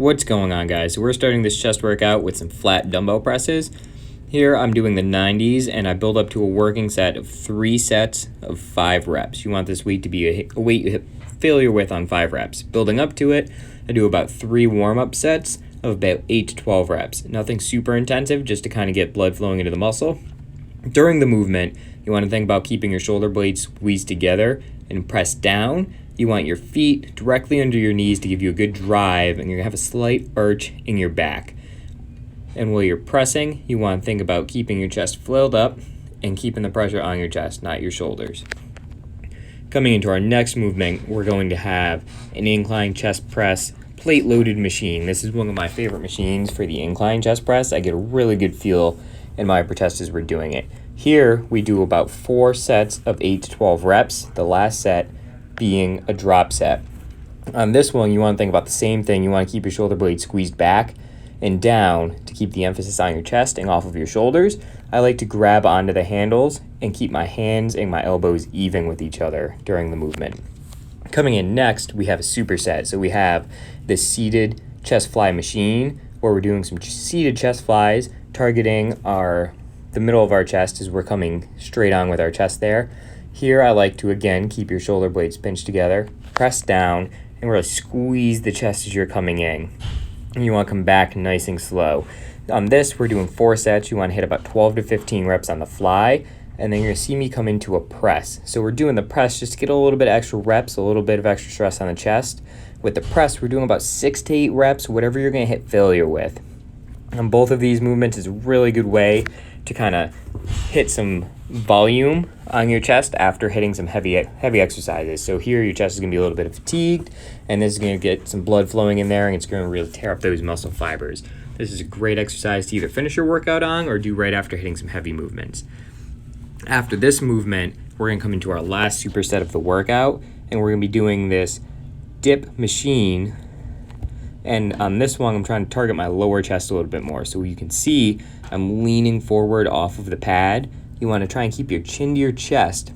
What's going on, guys? So we're starting this chest workout with some flat dumbbell presses. Here I'm doing the 90s and I build up to a working set of 3 sets of 5 reps. You want this weight to be a weight you hit failure with on 5 reps. Building up to it, I do about 3 warm-up sets of about 8 to 12 reps. Nothing super intensive, just to kind of get blood flowing into the muscle. During the movement, you want to think about keeping your shoulder blades squeezed together and pressed down. You want your feet directly under your knees to give you a good drive, and you're going to have a slight arch in your back. And while you're pressing, you want to think about keeping your chest filled up and keeping the pressure on your chest, not your shoulders. Coming into our next movement, we're going to have an incline chest press plate-loaded machine. This is one of my favorite machines for the incline chest press. I get a really good feel in my upper chest as we're doing it. Here, we do about 4 sets of 8 to 12 reps, the last set being a drop set. On this one, you want to think about the same thing. You want to keep your shoulder blades squeezed back and down to keep the emphasis on your chest and off of your shoulders. I like to grab onto the handles and keep my hands and my elbows even with each other during the movement. Coming in next, we have a superset. So we have this seated chest fly machine where we're doing some seated chest flies, targeting the middle of our chest as we're coming straight on with our chest there. Here I like to, again, keep your shoulder blades pinched together, press down, and really squeeze the chest as you're coming in. And you want to come back nice and slow. On this, we're doing 4 sets. You want to hit about 12 to 15 reps on the fly, and then you're going to see me come into a press. So we're doing the press just to get a little bit of extra reps, a little bit of extra stress on the chest. With the press, we're doing about 6 to 8 reps, whatever you're going to hit failure with. On both of these movements is a really good way to kind of hit some volume on your chest after hitting some heavy exercises. So here your chest is going to be a little bit fatigued, and this is going to get some blood flowing in there, and it's going to really tear up those muscle fibers. This is a great exercise to either finish your workout on or do right after hitting some heavy movements. After this movement, we're going to come into our last superset of the workout, and we're going to be doing this dip machine. And on this one, I'm trying to target my lower chest a little bit more. So you can see I'm leaning forward off of the pad. You want to try and keep your chin to your chest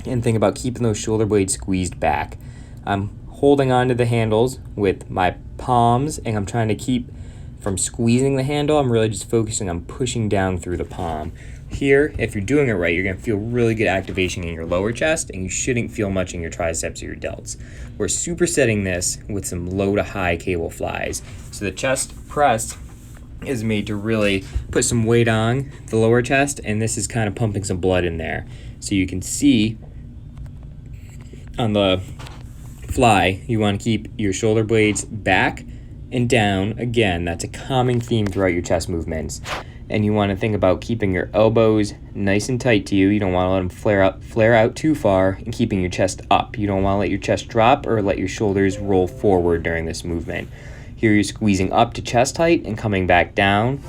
and think about keeping those shoulder blades squeezed back. I'm holding onto the handles with my palms, and I'm trying to keep from squeezing the handle. I'm really just focusing on pushing down through the palm. Here, if you're doing it right, you're going to feel really good activation in your lower chest, and you shouldn't feel much in your triceps or your delts. We're supersetting this with some low to high cable flies. So the chest press is made to really put some weight on the lower chest, and this is kind of pumping some blood in there. So you can see on the fly, you want to keep your shoulder blades back and down. Again, that's a common theme throughout your chest movements. And you want to think about keeping your elbows nice and tight to you. You don't want to let them flare out too far, and keeping your chest up. You don't want to let your chest drop or let your shoulders roll forward during this movement. Here you're squeezing up to chest height and coming back down.